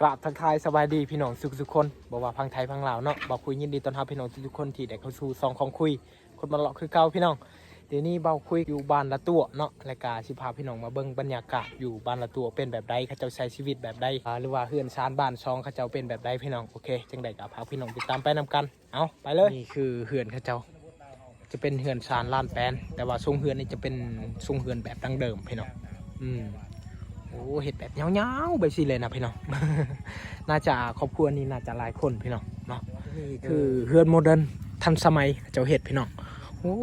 กราบทักทายสบายดีพี่น้องทุกคนบอกว่าพังไทยพังลาวเนาะบอกคุยยินดีต้อนรับพี่น้องทุกคนที่ได้เข้าสู่ซองของคุยคนมาเลาะคือเก่าพี่น้องเดี๋ยวนี้เบาคุยอยู่บ้านละตัวเนาะรายการสิพาพี่น้องมาเบิ่งบรรยากาศอยู่บ้านละตัวเป็นแบบใดเขาเจ้าใช้ชีวิตแบบใดหรือว่าเฮือนชานบ้านซองเขาเจ้าเป็นแบบใดพี่น้องโอเคจังใดกับพาพี่น้องติดตามไปนำกันเอาไปเลยนี่คือเฮือนเขาเจ้าจะเป็นเฮือนชานล้านแปนแต่ว่าทรงเฮือนนี่จะเป็นทรงเฮือนแบบดั้งเดิมพี่น้องโอ้เห็ดแบบยาวๆไปสิเลยนะพี่น้อง น่าจะครอบครัวนี้น่าจะหลายคนพี่น้องเนาะนี่คือเฮือนโมเดิร์นทันสมัยเจ้าเห็ดพี่น้องโอ้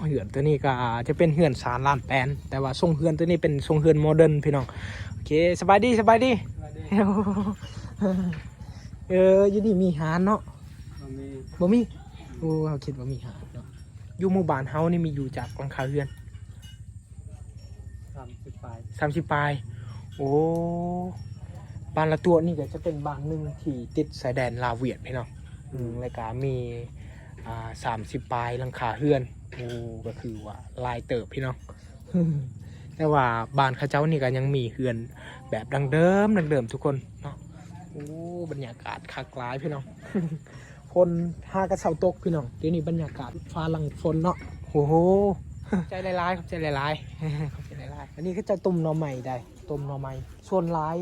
เฮือนตัวนี้ก็จะเป็นเฮือนสารล้านแปนแต่ว่าทรงเฮือนตัวนี้เป็นทรงเฮือนโมเดิร์นพี่น้องโอเคสบายดีอยู่นี่มีหาเนาะบ่มีโอ้เขาคิดว่ามีหาเนาะอยู่หมู่บ้านเฮานี่มีอยู่จากหลังคาเฮือน30 ปลายโอ้บ้านละตัวนี่ก็จะเป็นบ้านหนึ่งที่ติดสายแดนลาวเวียดพี่น้องรายการมี30 ปลายหลังคาเฮือนโอ้ก็คือว่าลายเติบพี่น้อง แต่ว่าบ้านข้าเจ้านี่ก็ยังมีเฮือนแบบดังเดิมทุกคนเนาะโอ้บรรยากาศคักหลายพี่น้อง คนหากระเสาตกพี่น้องเดี๋ยวนี้บรรยากาศฟ้าหลังฝนเนาะโอ้โห ใจลายๆครับใจลายๆครับใจลายๆอันนี้ก็จะต้มหน่อไม้ได้ต้มหน่อไม้ส่วนร้าย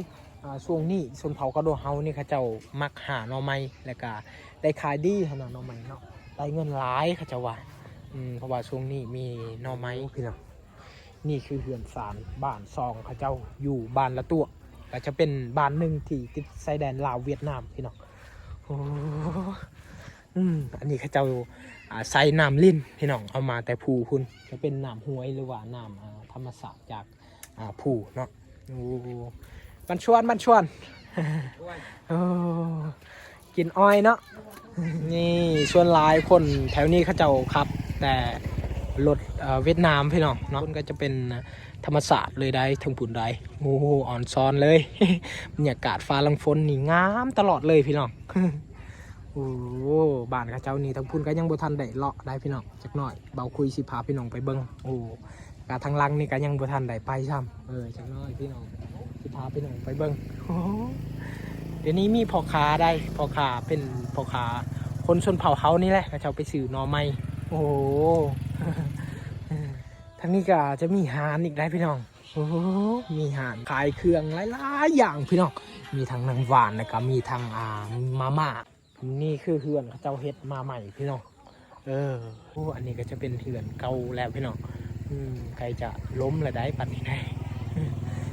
ช่วงนี้ส่วนเผากระโดดเฮานี่เขาเจ้ามักหาหน่อไม้แล้วก็ได้ขายดีขนาดหน่อไม้เนาะได้เงินหลายเขาเจ้าว่าเพราะว่าช่วงนี้มีหน่อไม้พี่น้องนี่คือเฮือนศาลบ้านซองเขาเจ้าอยู่บ้านละตัวก็จะเป็นบ้านหนึ่งที่ติดชายแดนลาวเวียดนามพี่น้องโอ้อันนี้เขาเจ้าใส่น้ำลิ้นพี่น้องเอามาแต่ภูคุณจะเป็นน้ำห้วยหรือว่าน้ำธรรมศาสตร์จากภูเนาะมันชวนกินอ้อยเนาะนี่ชวนหลายคนแถวนี้เขาเจ้าครับแต่รถเวียดนามพี่น้องเนาะก็จะเป็นธรรมศาสตร์เลยได้ทั้งปุ่นได้โอ้อ่อนซ้อนเลย บรรยากาศฟ้าลังฝนนี่งามตลอดเลยพี่น้อง โอ้บ้านข้าเจ้านี่ทั้งพุ่นก็ยังบ่ทันได้เลาะได้พี่น้องจักหน่อยเบาคุยสิพาพี่น้องไปเบิ่งโอ้กะทางลังนี่ก็ยังบ่ทันได้ไปซ้ำจักหน่อยพี่น้องสิพาพี่น้องไปเบิ่งเดี๋ยวนี้มีพ่อค้าได้พ่อค้าเป็นพ่อค้าคนชนเผ่าเฮานี่แหละข้าเจ้าไปซื้อหน่อไม้โอ้ทางนี้ก็จะมีหานอีกได้พี่น้องโอ้มีหานขายเครื่องหลายๆอย่างพี่น้องมีทั้งน้ำหวานแล้วก็มีทั้งมาม่านี่คือเฮือนเจ้าเฮ็ดมาใหม่พี่น้องอันนี้ก็จะเป็นเฮือนเก่าแล้วพี่น้องใครจะล้มเลยได้ปัดนี้ได้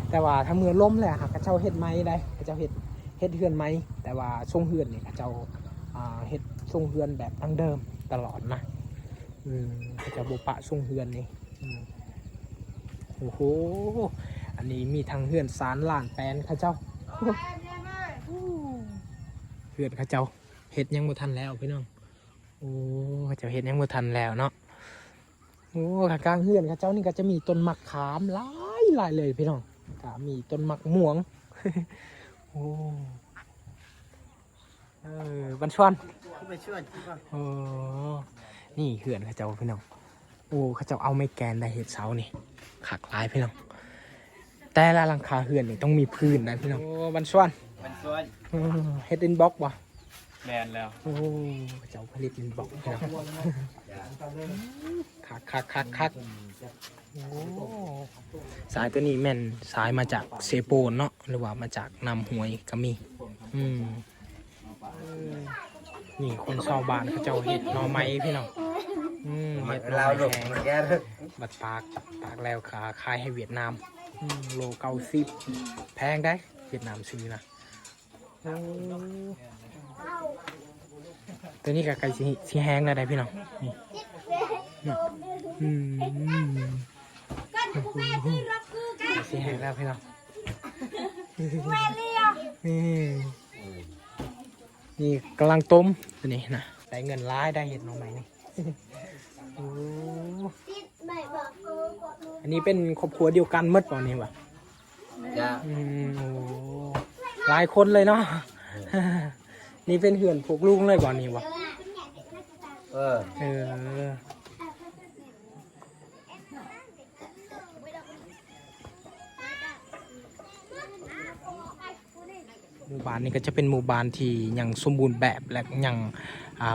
แต่ว่าถ้าเมื่อล้มแล้วหากเจ้าเฮ็ดไม้ได้เจ้าเฮ็ดเฮือนไม้แต่ว่าทรงเฮือนเนี่ยเจ้าเฮ็ดทรงเฮือนแบบดั้งเดิมตลอดนะเจ้าบุปะทรงเฮือนนี่โอ้โหอันนี้มีทางเฮือนสารล้านแปนข้าเจ้า เฮือนข้าเจ้าเฮ็ดยังบ่ทันแล้วพี่น้องโอ้ข้าเจ้าเฮ็ดยังบ่ทันแล้วเนาะโอ้ข้างกลางเฮือนข้าเจ้านี่ก็จะมีต้นมะขามหลายเลยพี่น้องก็มีต้นมะม่วง โอ้บันชวนไปชวนโอ้นี่เฮือนข้าเจ้าพี่น้องโอ้ข้าเจ้าเอาไม้แกนได้เฮ็ดเสานี่ขักหลายพี่น้องแต่ละหลังคาเฮือนนี่ต้องมีพื้นนะพี่น้องโอ้บันชวนเฮ็ดอินบ็อกซ์บ่แมนแล้วโอ้เจ้าผลิตอินบ็อกซ์นะคักโอ้สายตัวนี้แม่นสายมาจากเซโปนเนาะหรือว่ามาจากนำหวยก็มีนี่คนชาวบ้านเขาเจ้าเฮ็ดหน่อไม้พี่น้องเฮ็ดหน่อไม้แห้งบัดปากแล้วขาขายให้เวียดนามโล90แพงได้เวียดนามซื้อนะตัวนี้กับไก่สีแห้งอะไรพี่น้องสีแห้งแล้วพี่น้องนี่กำลังต้มตัวนี้นะได้เงินร้ายได้เห็ดน้องใหม่นี่อันนี้เป็นครอบครัวเดียวกันมืดป่ะนี่วะหลายคนเลยเนาะนี่เป็นเหื่อนพวกลุงเลยก่อนนี่วะ หมู่บ้านนี้ก็จะเป็นหมู่บ้านที่ยังสมบูรณ์แบบและยัง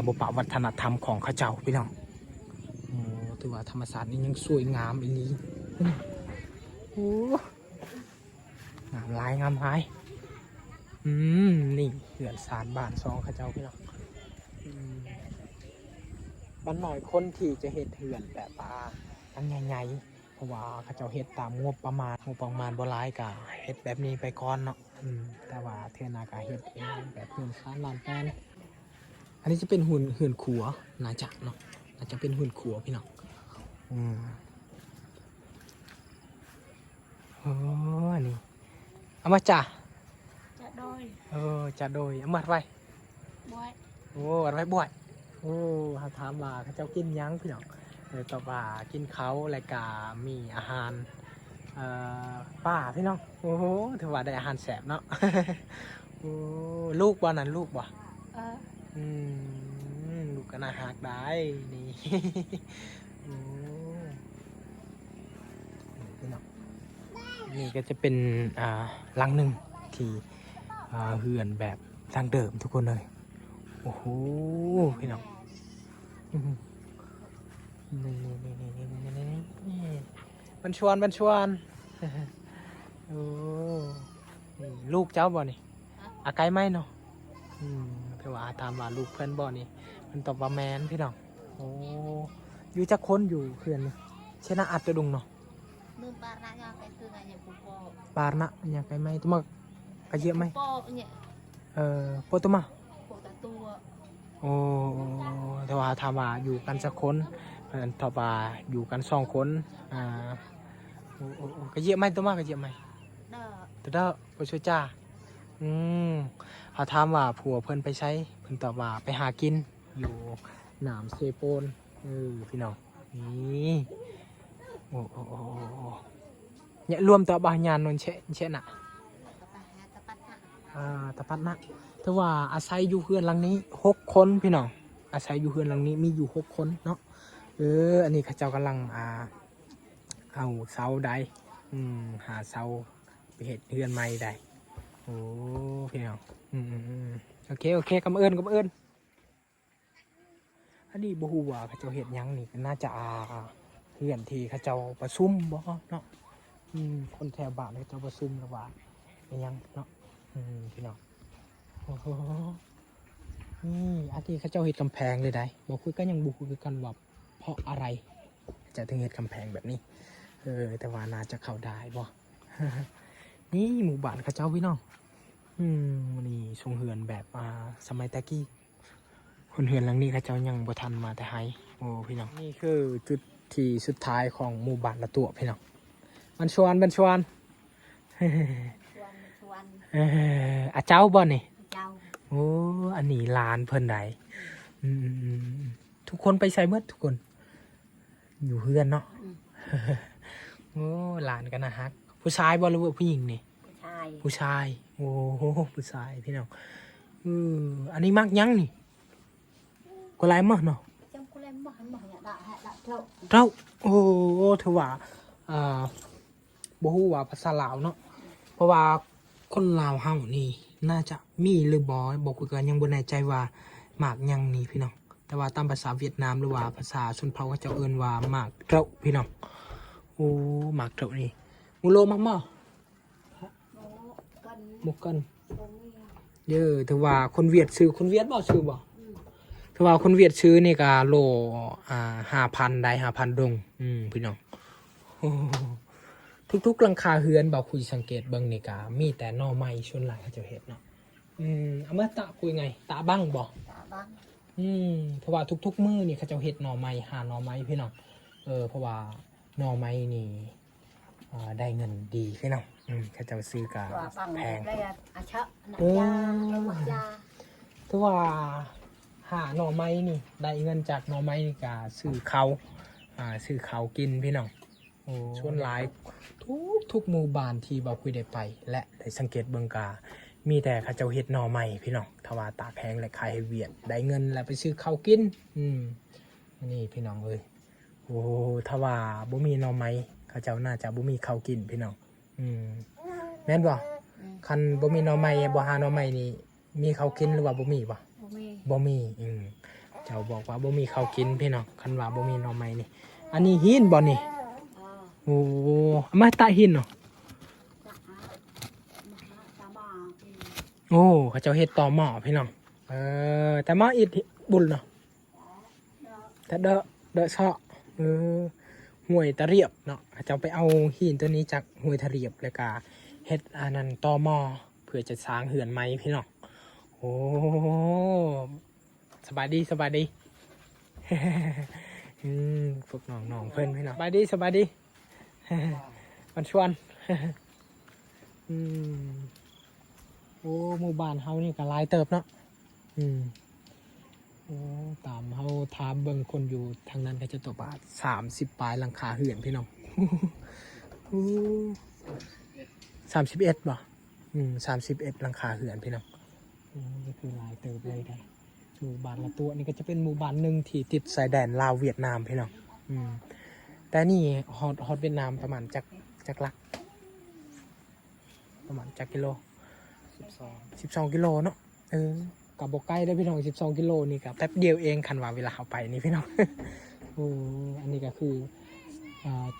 บุปวัฒนธรรมของเขาเจ้าพี่น้องโอ้ถือว่าธรรมศาสตร์นี่ยังสวยงามอีนี้โอ้งามหลายงามหลายนี่เขื่อนสารบ้านซองเขาเจ้าพี่น้องบ้านหน่อยคนที่จะเห็ดเขื่อนแบบตั้งใหญ่ๆเพราะว่าเขาเจ้าเห็ดตามงบประมาณบ่หลายกะเห็ดแบบนี้ไปก่อนเนาะแต่ว่าเทือนากาเห็ดเองแบบเขื่อนสารลานแปนอันนี้จะเป็นเขื่อนขัวน่าจะเนาะน่าจะเป็นเขื่อนขัวพี่น้องโอ้อันนี้เอามาจ่าจะโดยจะโดยเอามาไว้บ่อยโอ้อะไรบ่อยโอ้เขาถามว่าเขาเจ้ากินยังพี่น้องตอบว่ากินเขาและกามีอาหารป้าพี่น้องโอ้โหถือว่าได้อาหารแสบเนาะ โอ้ลูกบ่นั้นลูกบ่ลูกก็น่าหักได้นี่ โอ้พี่น้องนี่ก็จะเป็นหลังหนึ่งที่เฮือนแบบดั้งเดิมทุกคนเลยโอ้โหพี่น้องนี่บันชวนโอ้ลูกเจ้าบ่นี่อาไกลไหมเนาะแต่ว่าถามว่าลูกเพื่อนบ่นี่มันตอบว่าแมนพี่น้องโอ้อยู่จักคนอยู่เพื่อนเช่นอัดจะดุงเนาะมือปาระยาไปคือไงเนี่ยปูโปปาระอยากไกลไหมตัวมากระเยอะไหมโปเนี่ยโปตัวมาโปแต่ตัวโอ้แต่ว่าถามว่าอยู่กันสักคนถ้าว่าอยู่กัน2 คนกระเยอะไหมตัวมากระเยอะไหมตัวเด้อไปช่วยจ้าเขาถามว่าผัวเพิ่นไปใช้เพิ่นตอบว่าไปหากินอยู่หนามเซโปนพี่น้องนี่โอ้เนี่ยรวมตัวบาญานนเชน่ะตะปัดนะแต่ว่าอาศัยอยู่เฮือนหลังนี้6 คนพี่น้องอาศัยอยู่เฮือนหลังนี้มีอยู่6 คนเนาะอันนี้เขาเจ้ากำลังเอาเสาใดหาเสาไปเห็ดเฮือนใหม่ได้โอ้พี่น้องโอเคกำเอิญอันนี้บ่ฮู้ว่าเขาเจ้าเห็ดยังนี่น่าจะเฮือนที่เขาเจ้าประชุมบ่เนาะคนแถวบ้านเขาเจ้าประชุมแล้วว่าเป็นยังเนาะพี่น้องโอ้โหนี่อันที่เขาเจ้าเห็ดกำแพงเลยได้บ่คุยก็ยังบ่คุยกันว่าเพราะอะไรจะถึงเห็ดกำแพงแบบนี้แต่ว่าน่าจะเข้าได้บ่ นี่หมู่บ้านเขาเจ้าพี่น้องนี่ทรงเฮือนแบบสมัยตะกี้คนเฮือนหลังนี้เขาเจ้ายังบ่ทันมาแต่ไฮโอ้พี่น้องนี่คือจุดที่สุดท้ายของหมู่บ้านละตัวพี่น้องมันชวนเจ้าบ่นี่เจ้าโอ้อันนี้ลานเพิ่นใดทุกคนไปใส่เมื่อทุกคนอยู่เฮือนเนาะโอ้ลานกันนะฮักผู้ชายบ่หรือว่าผู้หญิงนี่ผู้ชายโอ้โหผู้ชายพี่น้องอันนี้มักยังนี่ก็ไรมั้งเนาะเราโอ้ถือว่าบ่ฮู้ว่าภาษาลาวเนาะเพราะว่าคนลาวเฮานี่น่าจะมีหรือบ่คุยกันยังบ่แน่ใจว่าหมากยังนี่พี่น้องแต่ว่าตามภาษาเวียดนามหรือว่าภาษาชนเผ่าเขาจะเอิ้นว่าหมากเต้าพี่น้องโอ้หมากเต้านี่มูโลมักบ่หมกกันถือว่าคนเวียดซื้อคนเวียดบ่ซื้อบ่ถือว่าคนเวียดซื้อนี่ก็โล5,000ได้5,000ดงพี่น้องทุกๆหลังคาเฮือนบ่คุยสังเกตเบิ่งนี่ก็มีแต่หน่อไม้ชนหลายเขาจะเฮ็ดเนาะเอามาตะคุยไงตะบังบ่ตะบังเพราะว่าทุกๆมื้อนี่เขาจะเฮ็ดหน่อไม้หาหน่อไม้พี่น้องเพราะว่าหน่อไม้นี่ได้เงินดีพี่น้องเขาจะซื้อกะแพงถือว่าหาหน่อไม้นี่ได้เงินจากหน่อไม้นี่กะซื้อเขากินพี่น้องชวนหลายทุกหมู่บ้านที่บ่คุยได้ไปและได้สังเกตเบิ่งกามีแต่เขาเจ้าเฮ็ดหน่อไม้พี่น้องถ้าว่าตากแห้งและขายให้เวียดได้เงินแล้วไปซื้อข้าวกินนี่พี่น้องเอ้ยโอ้ถ้าว่าบ่มีหน่อไม้เขาเจ้าน่าจะบ่มีข้าวกินพี่น้องแม่นบ่ คันบ่มีหน่อไม้บ่หาหน่อไม้นี่มีข้าวกินหรือว่าบ่มีบ่ บ่มี บ่มีเจ้าบอกว่าบ่มีข้าวกินพี่น้องคันว่าบ่มีหน่อไม้นี่อันนี้หินบ่นี่ เออ โอ้เอามาตะหินเนาะ จะหามาหาตาบ้ากิน โอ้เขาเจ้าเฮ็ดต่อหม้อพี่น้องแต่หม้ออิฐบุญเนาะ เด้อ แต่เดอะเซาะห้วยตะเรียบเนาะเขาเจ้าไปเอาหินตัวนี้จากห้วยตะเรียบแล้วก็เฮ็ดอันนั้นต่อหม้อเพื่อจะสร้างเหือนไม้พี่น้องโอ้สบายดีสบายดี พวกน้องๆเพื่อนพี่น้องสบายดีสบายดี มันชวน โอ้หมู่บ้านเฮานี่ก็หลายเติบเนาะโอ้ตามเฮาถามเบิ่งคนอยู่ทางนั้นก็จะตกบาท30 ปลายหลังคาเหือนพี่น้อง 31บ่31หลังคาเหือนพี่น้องนี่คือหลายเติบเลยได้หมู่บ้านละตัวนี่ก็จะเป็นหมู่บ้านหนึ่งที่ติดชายแดนลาวเวียดนามพี่น้องแต่นี่ฮอตเวียดนามประมาณจักลักประมาณจักกิโล12กิโลเนาะกับบกใกล้ได้พี่น้อง12กิโลนี่กับแป๊บเดียวเองคันว่าเวลาเอาไปนี่พี่น้อง โอ้อันนี้ก็คือ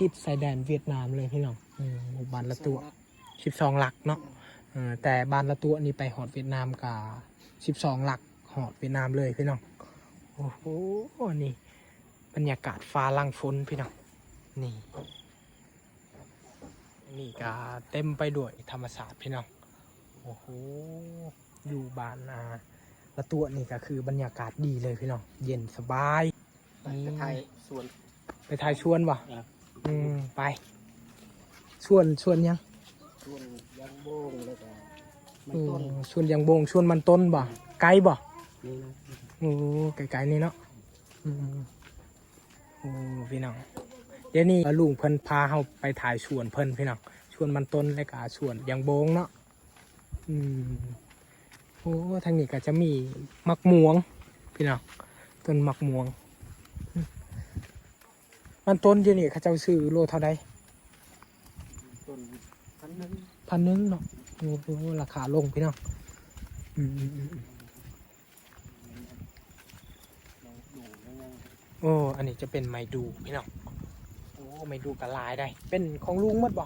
ติดชายแดนเวียดนามเลยพี่น้องหมู่บ้านละตัว12หลักเนาะแต่บ้านละตัวนี่ไปฮอดเวียดนามกับ12หลักฮอดเวียดนามเลยพี่น้องโอ้โหนี่บรรยากาศฟ้าลังฝนพี่น้องนี่ก็เต็มไปด้วยธรรมศาสตร์พี่น้องโอ้โหอยู่บ้านละตัวนี่ก็คือบรรยากาศดีเลยพี่น้องเย็นสบายไปถ่ายชวนวะไปชวนยัง ส่วนยางโบงแล้วก็ไม่ ช ต้น วนยังบงชวนมันต้นบ่ไกลบ่ นี่นะ โอ้ไกลๆนี่เนาะโอ้พี่น้องเดี๋ยวนี้ลุงเพิ่นพาเฮาไปถ่ายชวนเพิ่นพี่น้องชวนมันต้นและก็ชวนยังบงเนาะโอ้ทางนี้ก็จะมีมักม่วงพี่น้องต้นมักม่วงมันต้นเดี๋ยวนี้เขาเจ้าซื้อโลเท่าใด ต้น1,000เนาะโอ้โหราคาลงพี่น้องโอ้อันนี้จะเป็นไม้ดูพี่น้องโอ้ไม้ดูกระลายได้เป็นของลุงหมดบ่